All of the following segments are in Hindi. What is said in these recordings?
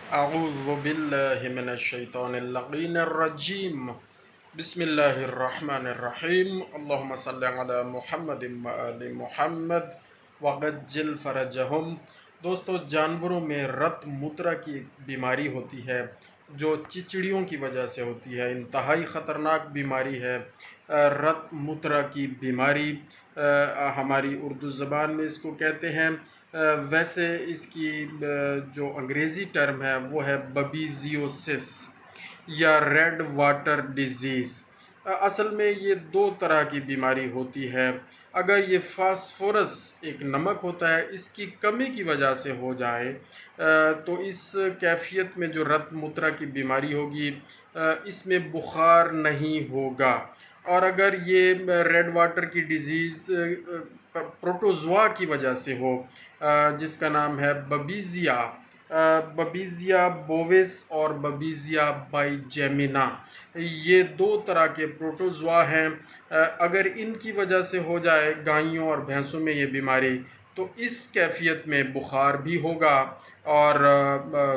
अऊज़ु बिल्लाहि मिनश्शैतानिर्रजीम बिस्मिल्लाहिर्रहमानिर्रहीम अल्लाहुम्मा सल्लि अला मुहम्मदिन व आलि मुहम्मद वअज्जिल फरजहुम। दोस्तों, जानवरों में रत मूत्रा की एक बीमारी होती है जो चिचड़ियों की वजह से होती है। इंतहाई ख़तरनाक बीमारी है रत मूत्रा की बीमारी। हमारी उर्दू ज़बान में इसको कहते हैं। वैसे इसकी जो अंग्रेज़ी टर्म है वो है बबीजियोसिस या रेड वाटर डिजीज़। असल में ये दो तरह की बीमारी होती है। अगर ये फास्फोरस एक नमक होता है, इसकी कमी की वजह से हो जाए तो इस कैफियत में जो रत मूत्रा की बीमारी होगी इसमें बुखार नहीं होगा। और अगर ये रेड वाटर की डिजीज़ प्रोटोज़ोआ की वजह से हो जिसका नाम है बबीजिया बोविस और बबीजिया बाइजेमिना, ये दो तरह के प्रोटोज़ोआ हैं। अगर इनकी वजह से हो जाए गायों और भैंसों में ये बीमारी, तो इस कैफियत में बुखार भी होगा और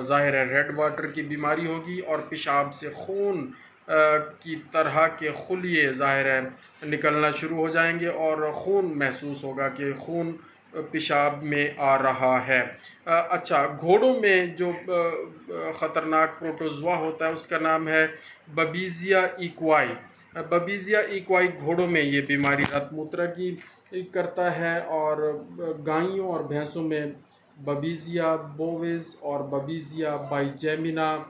ज़ाहिर है रेड वाटर की बीमारी होगी और पेशाब से खून की तरह के खुलिए ज़ाहिर है निकलना शुरू हो जाएंगे और खून महसूस होगा कि खून पेशाब में आ रहा है। अच्छा, घोड़ों में जो ख़तरनाक प्रोटोज़ोआ होता है उसका नाम है बबीजिया इक्वाई। बबीजिया इक्वाई घोड़ों में ये बीमारी रत मूत्रा की करता है और गायों और भैंसों में बबीजिया बोविस और बबीजिया बाइजेमिना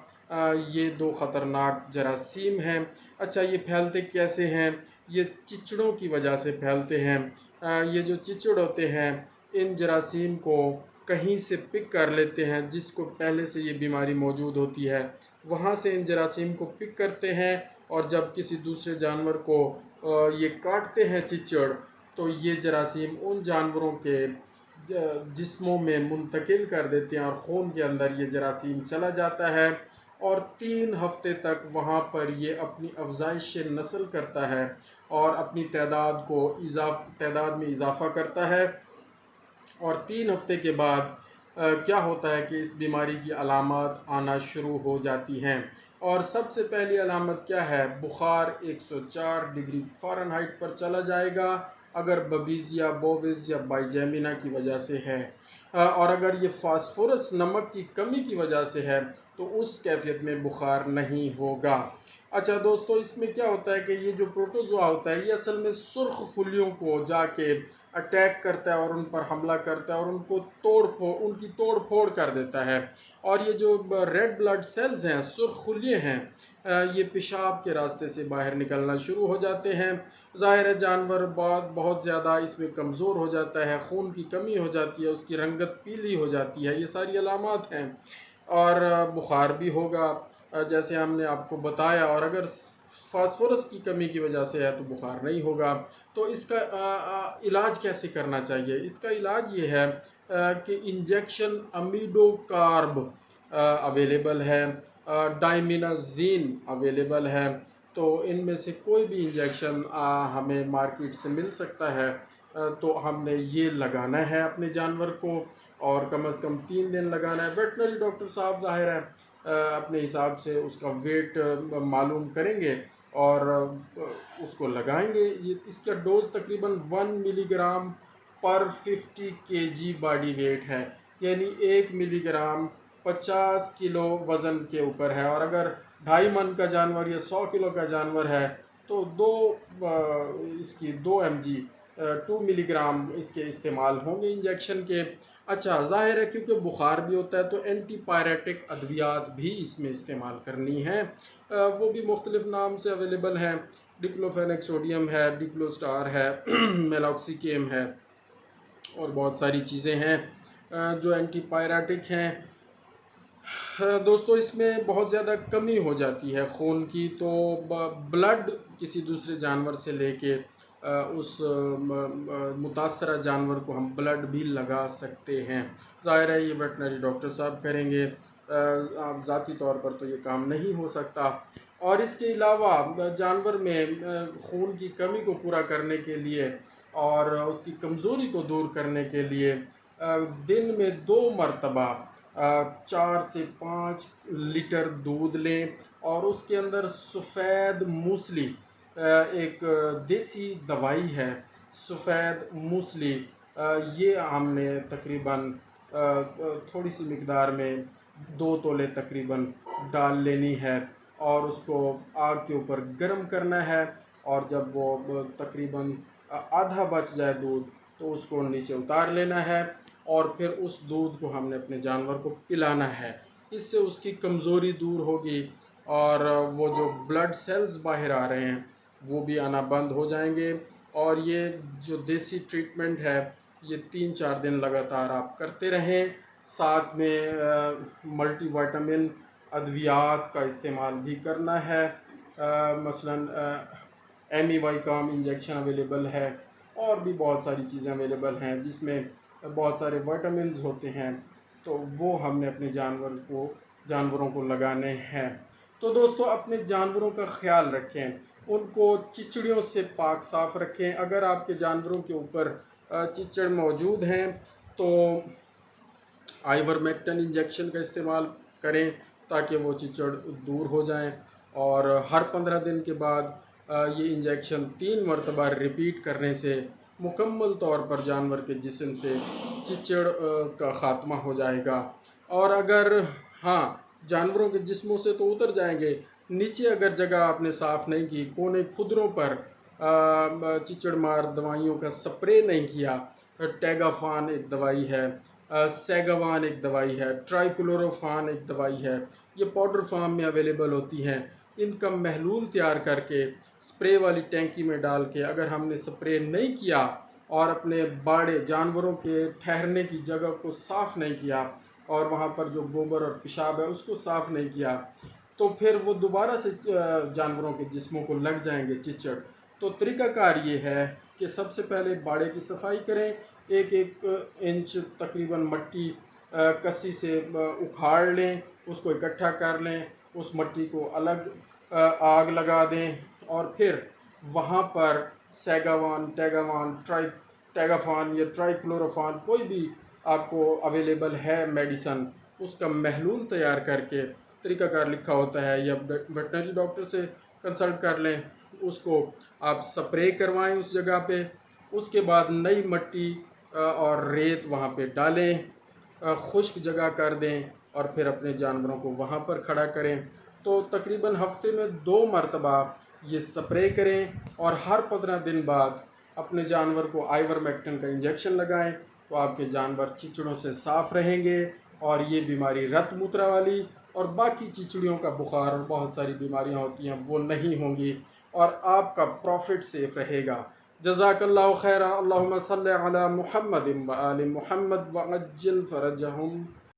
ये दो ख़तरनाक जरासीम हैं। अच्छा, ये फैलते कैसे हैं? ये चिचड़ों की वजह से फैलते हैं। ये जो चिचड़ होते हैं इन जरासीम को कहीं से पिक कर लेते हैं जिसको पहले से ये बीमारी मौजूद होती है, वहाँ से इन जरासीम को पिक करते हैं और जब किसी दूसरे जानवर को ये काटते हैं चिचड़, तो ये जरासीम उन जानवरों के जिस्मों में मुंतकिल कर देते हैं और खून के अंदर ये जरासीम चला जाता है और 3 हफ्ते तक वहाँ पर ये अपनी अफजाइश नस्ल करता है और अपनी तादाद में इजाफ़ा करता है। और 3 हफ्ते के बाद क्या होता है कि इस बीमारी की अलामत आना शुरू हो जाती हैं। और सबसे पहली अलामत क्या है? बुखार 104 डिग्री फ़ारेनहाइट पर चला जाएगा अगर बबीजिया बोविस या बाइजेमिना की वजह से है। और अगर ये फास्फोरस नमक की कमी की वजह से है तो उस कैफियत में बुखार नहीं होगा। अच्छा दोस्तों, इसमें क्या होता है कि ये जो प्रोटोज़ोआ होता है ये असल में सुर्ख फुलियों को जाके अटैक करता है और उन पर हमला करता है और उनकी तोड़ फोड़ कर देता है। और ये जो रेड ब्लड सेल्स हैं, सुर्ख फुलिये हैं, ये पेशाब के रास्ते से बाहर निकलना शुरू हो जाते हैं। ज़ाहिर है जानवर बहुत ज़्यादा इसमें कमज़ोर हो जाता है, खून की कमी हो जाती है, उसकी रंगत पीली हो जाती है, ये सारी अलामात हैं। और बुखार भी होगा जैसे हमने आपको बताया। और अगर फास्फोरस की कमी की वजह से है तो बुखार नहीं होगा। तो इसका इलाज कैसे करना चाहिए? इसका इलाज ये है कि इंजेक्शन अमीडो कार्ब अवेलेबल है, डाइमिनाजीन अवेलेबल है। तो इनमें से कोई भी इंजेक्शन हमें मार्केट से मिल सकता है। तो हमने ये लगाना है अपने जानवर को और कम से कम 3 दिन लगाना है। वेटनरी डॉक्टर साहब ज़ाहिर है अपने हिसाब से उसका वेट मालूम करेंगे और उसको लगाएंगे। ये इसका डोज तकरीबन 1 मिलीग्राम पर 50 केजी बॉडी वेट है, यानी 1 मिलीग्राम 50 किलो वज़न के ऊपर है। और अगर 2.5 मन का जानवर या 100 किलो का जानवर है तो इसकी 2 mg 2 मिलीग्राम इसके इस्तेमाल होंगे इंजेक्शन के। अच्छा, ज़ाहिर है क्योंकि बुखार भी होता है तो एंटीपायरेटिक अद्वियात भी इसमें इस्तेमाल करनी है। वो भी मुख्तलिफ़ नाम से अवेलेबल हैं। डिक्लोफेनेक सोडियम है, डिक्लोस्टार है, मेलॉक्सिकेम है और बहुत सारी चीज़ें हैं जो एंटीपायरेटिक हैं। दोस्तों, इसमें बहुत ज़्यादा कमी हो जाती है खून की, तो ब्लड किसी दूसरे जानवर से लेके उस मुतासरा जानवर को हम ब्लड भी लगा सकते हैं। ज़ाहिर है ये वेटनरी डॉक्टर साहब करेंगे, आप ज़ाती तौर पर तो ये काम नहीं हो सकता। और इसके अलावा जानवर में खून की कमी को पूरा करने के लिए और उसकी कमज़ोरी को दूर करने के लिए दिन में 2 मरतबा 4 से 5 लीटर दूध लें और उसके अंदर सफ़ेद मूसली, एक देसी दवाई है सफ़ेद मूसली, ये हमने तकरीबन थोड़ी सी मिकदार में 2 तोले तकरीबन डाल लेनी है और उसको आग के ऊपर गर्म करना है। और जब वो तकरीबन आधा बच जाए दूध तो उसको नीचे उतार लेना है और फिर उस दूध को हमने अपने जानवर को पिलाना है। इससे उसकी कमज़ोरी दूर होगी और वो जो ब्लड सेल्स बाहर आ रहे हैं वो भी आना बंद हो जाएंगे। और ये जो देसी ट्रीटमेंट है ये 3-4 दिन लगातार आप करते रहें। साथ में मल्टीविटामिन अद्वियात का इस्तेमाल भी करना है। मसलन एमी-वाई-काम इंजेक्शन अवेलेबल है और भी बहुत सारी चीज़ें अवेलेबल हैं जिसमें बहुत सारे विटामिन्स होते हैं, तो वो हमने अपने जानवरों को लगाने हैं। तो दोस्तों अपने जानवरों का ख्याल रखें, उनको चिचड़ियों से पाक साफ़ रखें। अगर आपके जानवरों के ऊपर चिचड़ मौजूद हैं तो आइवरमेक्टिन इंजेक्शन का इस्तेमाल करें ताकि वो चिचड़ दूर हो जाएं। और हर 15 दिन के बाद ये इंजेक्शन 3 मरतबा रिपीट करने से मुकम्मल तौर पर जानवर के जिस्म से चिचड़ का ख़ात्मा हो जाएगा। और अगर हाँ, जानवरों के जिस्मों से तो उतर जाएंगे, नीचे अगर जगह आपने साफ़ नहीं की, कोने खुदरों पर चिचड़ मार दवाइयों का स्प्रे नहीं किया, टैगाफान एक दवाई है, सेगावान एक दवाई है, ट्राइक्लोरोफान एक दवाई है, ये पाउडर फार्म में अवेलेबल होती हैं। इनका महलूल तैयार करके स्प्रे वाली टैंकी में डाल के अगर हमने स्प्रे नहीं किया और अपने बाड़े जानवरों के ठहरने की जगह को साफ़ नहीं किया और वहाँ पर जो गोबर और पेशाब है उसको साफ़ नहीं किया, तो फिर वो दोबारा से जानवरों के जिस्मों को लग जाएंगे चिचड़। तो तरीक़ाकार ये है कि सबसे पहले बाड़े की सफाई करें, 1-1 इंच तकरीबन मट्टी कस्सी से उखाड़ लें, उसको इकट्ठा कर लें, उस मट्टी को अलग आग लगा दें और फिर वहाँ पर सेगावान, टैगाफान या ट्राइक्लोरोफान कोई भी आपको अवेलेबल है मेडिसन, उसका महलूल तैयार करके, तरीक़ाकार लिखा होता है, या वेटनरी डॉक्टर से कंसल्ट कर लें, उसको आप स्प्रे करवाएं उस जगह पे। उसके बाद नई मट्टी और रेत वहाँ पे डालें, खुश्क जगह कर दें और फिर अपने जानवरों को वहाँ पर खड़ा करें। तो तकरीबन हफ्ते में 2 मरतबा ये स्प्रे करें और हर 15 दिन बाद अपने जानवर को आइवरमेक्टिन का इंजेक्शन लगाएं, तो आपके जानवर चिचड़ों से साफ़ रहेंगे और ये बीमारी रक्त मूत्रा वाली और बाकी चिचड़ियों का बुखार और बहुत सारी बीमारियां होती हैं वो नहीं होंगी और आपका प्रॉफिट सेफ रहेगा। जज़ाकल्लाहु खैरा। अल्लाहुम्मा सल्लि अला मुहम्मदिन व आलि मुहम्मद व अज्जिल फरजहुम।